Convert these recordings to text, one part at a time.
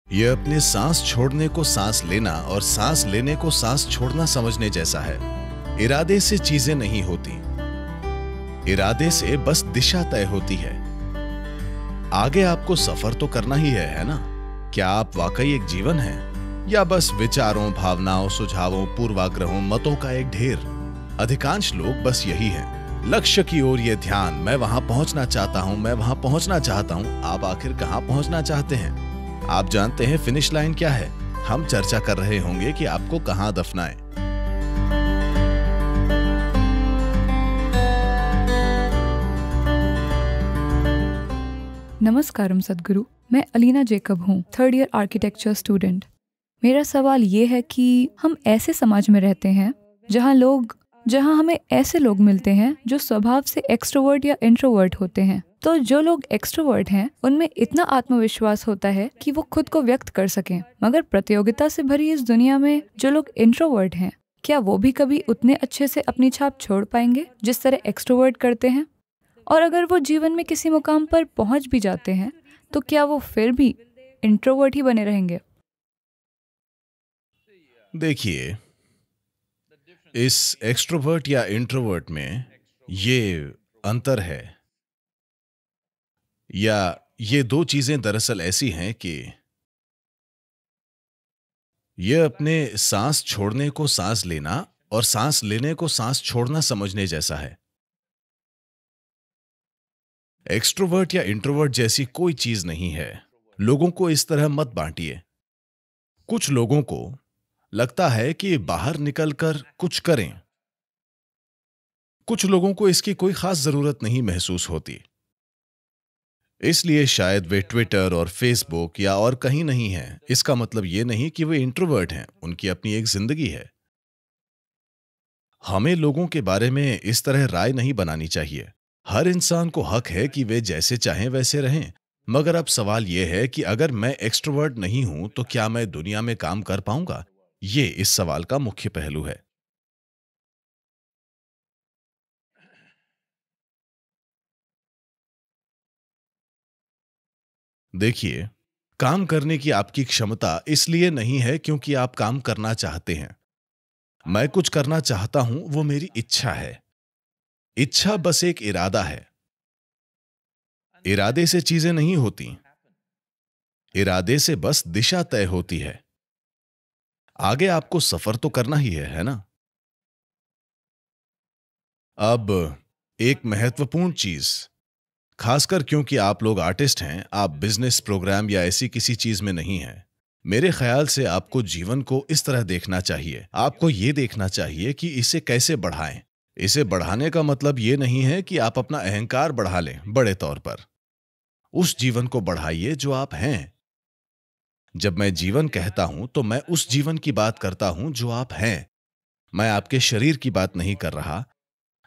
यह अपने सांस छोड़ने को सांस लेना और सांस लेने को सांस छोड़ना समझने जैसा है। इरादे से चीजें नहीं होती, इरादे से बस दिशा तय होती है। आगे आपको सफर तो करना ही है ना? क्या आप वाकई एक जीवन है या बस विचारों, भावनाओं, सुझावों, पूर्वाग्रहों, मतों का एक ढेर? अधिकांश लोग बस यही हैं। लक्ष्य की ओर ये ध्यान, मैं वहां पहुंचना चाहता हूं, मैं वहां पहुंचना चाहता हूं। आप आखिर कहां पहुंचना चाहते हैं? आप जानते हैं फिनिश लाइन क्या है? हम चर्चा कर रहे होंगे कि आपको कहां दफनाएं। नमस्कारम सदगुरु, मैं अलीना जेकब हूँ, 3rd ईयर आर्किटेक्चर स्टूडेंट। मेरा सवाल ये है कि हम ऐसे समाज में रहते हैं जहाँ हमें ऐसे लोग मिलते हैं जो स्वभाव से एक्सट्रोवर्ट या इंट्रोवर्ट होते हैं। तो जो लोग एक्सट्रोवर्ट हैं उनमें इतना आत्मविश्वास होता है कि वो खुद को व्यक्त कर सकें, मगर प्रतियोगिता से भरी इस दुनिया में जो लोग इंट्रोवर्ट हैं, क्या वो भी कभी उतने अच्छे से अपनी छाप छोड़ पाएंगे जिस तरह एक्सट्रोवर्ट करते हैं? और अगर वो जीवन में किसी मुकाम पर पहुंच भी जाते हैं तो क्या वो फिर भी इंट्रोवर्ट ही बने रहेंगे? देखिए, इस एक्सट्रोवर्ट या इंट्रोवर्ट में ये अंतर है, या ये दो चीजें दरअसल ऐसी हैं कि ये अपने सांस छोड़ने को सांस लेना और सांस लेने को सांस छोड़ना समझने जैसा है। एक्सट्रोवर्ट या इंट्रोवर्ट जैसी कोई चीज नहीं है। लोगों को इस तरह मत बांटिए। कुछ लोगों को लगता है कि बाहर निकलकर कुछ करें, कुछ लोगों को इसकी कोई खास जरूरत नहीं महसूस होती, इसलिए शायद वे ट्विटर और फेसबुक या और कहीं नहीं हैं। इसका मतलब ये नहीं कि वे इंट्रोवर्ट हैं, उनकी अपनी एक जिंदगी है। हमें लोगों के बारे में इस तरह राय नहीं बनानी चाहिए। हर इंसान को हक है कि वे जैसे चाहें वैसे रहें। मगर अब सवाल यह है कि अगर मैं एक्सट्रोवर्ट नहीं हूं तो क्या मैं दुनिया में काम कर पाऊंगा? ये इस सवाल का मुख्य पहलू है। देखिए, काम करने की आपकी क्षमता इसलिए नहीं है क्योंकि आप काम करना चाहते हैं। मैं कुछ करना चाहता हूं, वो मेरी इच्छा है। इच्छा बस एक इरादा है। इरादे से चीजें नहीं होती, इरादे से बस दिशा तय होती है। आगे आपको सफर तो करना ही है ना? अब एक महत्वपूर्ण चीज, खासकर क्योंकि आप लोग आर्टिस्ट हैं, आप बिजनेस प्रोग्राम या ऐसी किसी चीज में नहीं हैं। मेरे ख्याल से आपको जीवन को इस तरह देखना चाहिए। आपको यह देखना चाहिए कि इसे कैसे बढ़ाएं। इसे बढ़ाने का मतलब यह नहीं है कि आप अपना अहंकार बढ़ा लें। बड़े तौर पर उस जीवन को बढ़ाइए जो आप हैं। जब मैं जीवन कहता हूं तो मैं उस जीवन की बात करता हूं जो आप हैं। मैं आपके शरीर की बात नहीं कर रहा,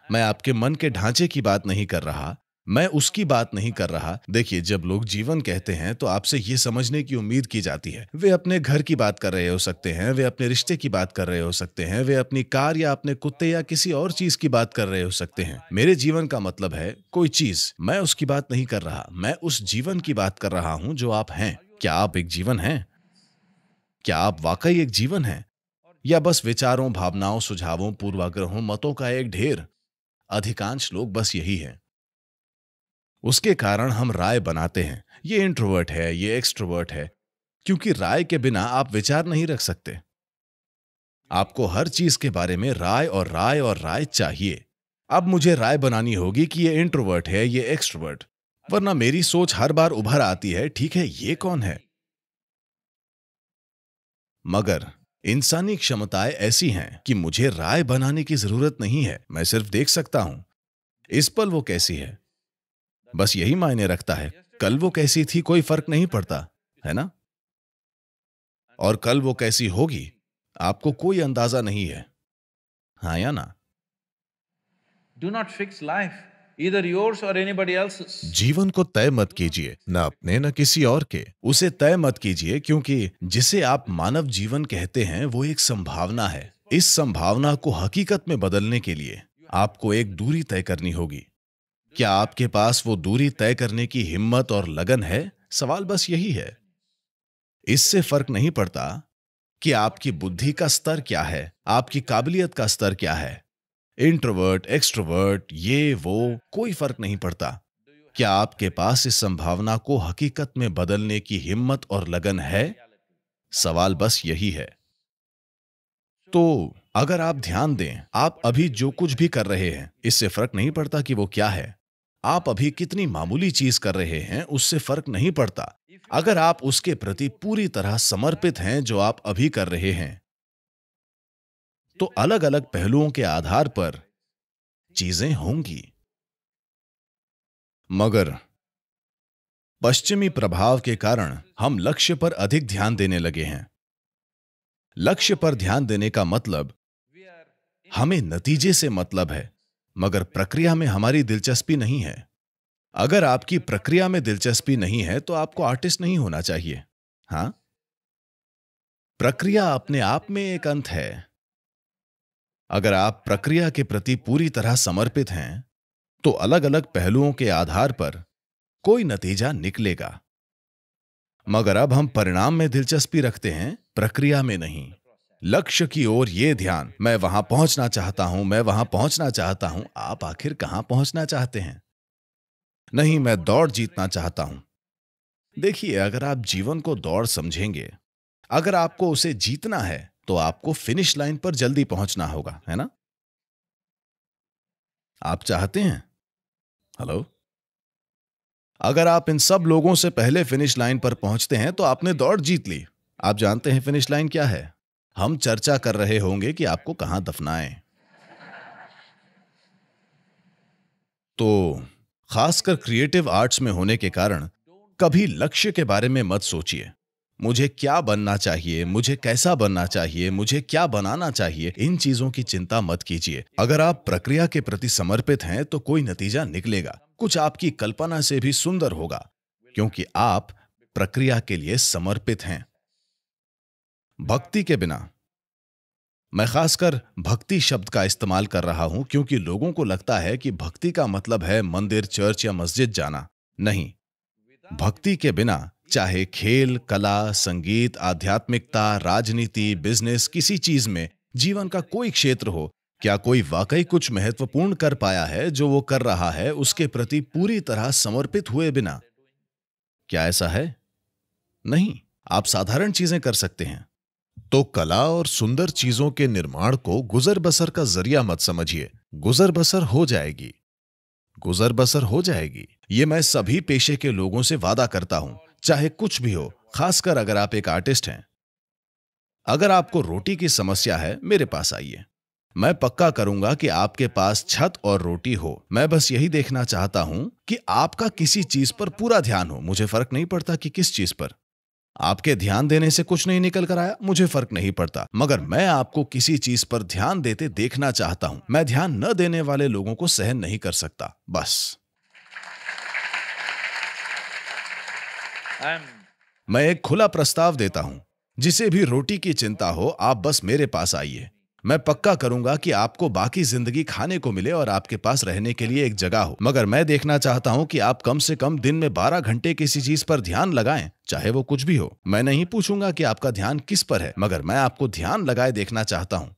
मैं आपके मन के ढांचे की बात नहीं कर रहा, मैं उसकी बात नहीं कर रहा। देखिए, जब लोग जीवन कहते हैं तो आपसे यह समझने की उम्मीद की जाती है। वे अपने घर की बात कर रहे हो सकते हैं, वे अपने रिश्ते की बात कर रहे हो सकते हैं, वे अपनी कार या अपने कुत्ते या किसी और चीज की बात कर रहे हो सकते हैं। मेरे जीवन का मतलब है कोई चीज, मैं उसकी बात नहीं कर रहा, मैं उस जीवन की बात कर रहा हूं जो आप हैं। क्या आप एक जीवन हैं? क्या आप वाकई एक जीवन हैं या बस विचारों, भावनाओं, सुझावों, पूर्वाग्रहों, मतों का एक ढेर? अधिकांश लोग बस यही हैं। उसके कारण हम राय बनाते हैं, ये इंट्रोवर्ट है, ये एक्सट्रोवर्ट है, क्योंकि राय के बिना आप विचार नहीं रख सकते। आपको हर चीज के बारे में राय और राय और राय चाहिए। अब मुझे राय बनानी होगी कि ये इंट्रोवर्ट है, ये एक्सट्रोवर्ट, वरना मेरी सोच हर बार उभर आती है, ठीक है, ये कौन है? मगर इंसानी क्षमताएं ऐसी हैं कि मुझे राय बनाने की जरूरत नहीं है। मैं सिर्फ देख सकता हूं इस पल वो कैसी है, बस यही मायने रखता है। कल वो कैसी थी कोई फर्क नहीं पड़ता, है ना? और कल वो कैसी होगी आपको कोई अंदाजा नहीं है, हाँ या ना? Do not fix life, either yours or anybody else's. जीवन को तय मत कीजिए, न अपने न किसी और के। उसे तय मत कीजिए, क्योंकि जिसे आप मानव जीवन कहते हैं वो एक संभावना है। इस संभावना को हकीकत में बदलने के लिए आपको एक दूरी तय करनी होगी। क्या आपके पास वो दूरी तय करने की हिम्मत और लगन है? सवाल बस यही है। इससे फर्क नहीं पड़ता कि आपकी बुद्धि का स्तर क्या है, आपकी काबिलियत का स्तर क्या है, इंट्रोवर्ट, एक्सट्रोवर्ट, ये वो, कोई फर्क नहीं पड़ता। क्या आपके पास इस संभावना को हकीकत में बदलने की हिम्मत और लगन है? सवाल बस यही है। तो अगर आप ध्यान दें, आप अभी जो कुछ भी कर रहे हैं, इससे फर्क नहीं पड़ता कि वो क्या है। आप अभी कितनी मामूली चीज कर रहे हैं, उससे फर्क नहीं पड़ता। अगर आप उसके प्रति पूरी तरह समर्पित हैं जो आप अभी कर रहे हैं, तो अलग अलग पहलुओं के आधार पर चीजें होंगी। मगर पश्चिमी प्रभाव के कारण हम लक्ष्य पर अधिक ध्यान देने लगे हैं। लक्ष्य पर ध्यान देने का मतलब हमें नतीजे से मतलब है, मगर प्रक्रिया में हमारी दिलचस्पी नहीं है। अगर आपकी प्रक्रिया में दिलचस्पी नहीं है तो आपको आर्टिस्ट नहीं होना चाहिए। हां, प्रक्रिया अपने आप में एक अंत है। अगर आप प्रक्रिया के प्रति पूरी तरह समर्पित हैं, तो अलग अलग पहलुओं के आधार पर कोई नतीजा निकलेगा। मगर अब हम परिणाम में दिलचस्पी रखते हैं, प्रक्रिया में नहीं। लक्ष्य की ओर ये ध्यान, मैं वहां पहुंचना चाहता हूं, मैं वहां पहुंचना चाहता हूं। आप आखिर कहां पहुंचना चाहते हैं? नहीं, मैं दौड़ जीतना चाहता हूं। देखिए, अगर आप जीवन को दौड़ समझेंगे, अगर आपको उसे जीतना है, तो आपको फिनिश लाइन पर जल्दी पहुंचना होगा, है ना? आप चाहते हैं? हेलो? अगर आप इन सब लोगों से पहले फिनिश लाइन पर पहुंचते हैं तो आपने दौड़ जीत ली। आप जानते हैं फिनिश लाइन क्या है? हम चर्चा कर रहे होंगे कि आपको कहां दफनाएं। तो खासकर क्रिएटिव आर्ट्स में होने के कारण कभी लक्ष्य के बारे में मत सोचिए। मुझे क्या बनना चाहिए, मुझे कैसा बनना चाहिए, मुझे क्या बनाना चाहिए, इन चीजों की चिंता मत कीजिए। अगर आप प्रक्रिया के प्रति समर्पित हैं तो कोई नतीजा निकलेगा, कुछ आपकी कल्पना से भी सुंदर होगा, क्योंकि आप प्रक्रिया के लिए समर्पित हैं। भक्ति के बिना, मैं खासकर भक्ति शब्द का इस्तेमाल कर रहा हूं क्योंकि लोगों को लगता है कि भक्ति का मतलब है मंदिर, चर्च या मस्जिद जाना। नहीं, भक्ति के बिना चाहे खेल, कला, संगीत, आध्यात्मिकता, राजनीति, बिजनेस, किसी चीज में, जीवन का कोई क्षेत्र हो, क्या कोई वाकई कुछ महत्वपूर्ण कर पाया है जो वो कर रहा है उसके प्रति पूरी तरह समर्पित हुए बिना? क्या ऐसा है? नहीं। आप साधारण चीजें कर सकते हैं। तो कला और सुंदर चीजों के निर्माण को गुजर बसर का जरिया मत समझिए। गुजर बसर हो जाएगी, गुजर बसर हो जाएगी। ये मैं सभी पेशे के लोगों से वादा करता हूं, चाहे कुछ भी हो, खासकर अगर आप एक आर्टिस्ट हैं। अगर आपको रोटी की समस्या है, मेरे पास आइए। मैं पक्का करूंगा कि आपके पास छत और रोटी हो। मैं बस यही देखना चाहता हूं कि आपका किसी चीज पर पूरा ध्यान हो। मुझे फर्क नहीं पड़ता कि किस चीज पर। आपके ध्यान देने से कुछ नहीं निकल कर आया, मुझे फर्क नहीं पड़ता, मगर मैं आपको किसी चीज पर ध्यान देते देखना चाहता हूं। मैं ध्यान न देने वाले लोगों को सहन नहीं कर सकता। बस मैं एक खुला प्रस्ताव देता हूं, जिसे भी रोटी की चिंता हो, आप बस मेरे पास आइए। मैं पक्का करूंगा कि आपको बाकी जिंदगी खाने को मिले और आपके पास रहने के लिए एक जगह हो। मगर मैं देखना चाहता हूं कि आप कम से कम दिन में 12 घंटे किसी चीज पर ध्यान लगाएं, चाहे वो कुछ भी हो। मैं नहीं पूछूंगा कि आपका ध्यान किस पर है, मगर मैं आपको ध्यान लगाए देखना चाहता हूं।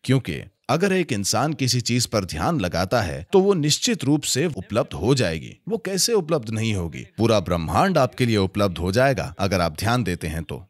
क्योंकि अगर एक इंसान किसी चीज पर ध्यान लगाता है तो वो निश्चित रूप से उपलब्ध हो जाएगी। वो कैसे उपलब्ध नहीं होगी? पूरा ब्रह्मांड आपके लिए उपलब्ध हो जाएगा अगर आप ध्यान देते हैं तो।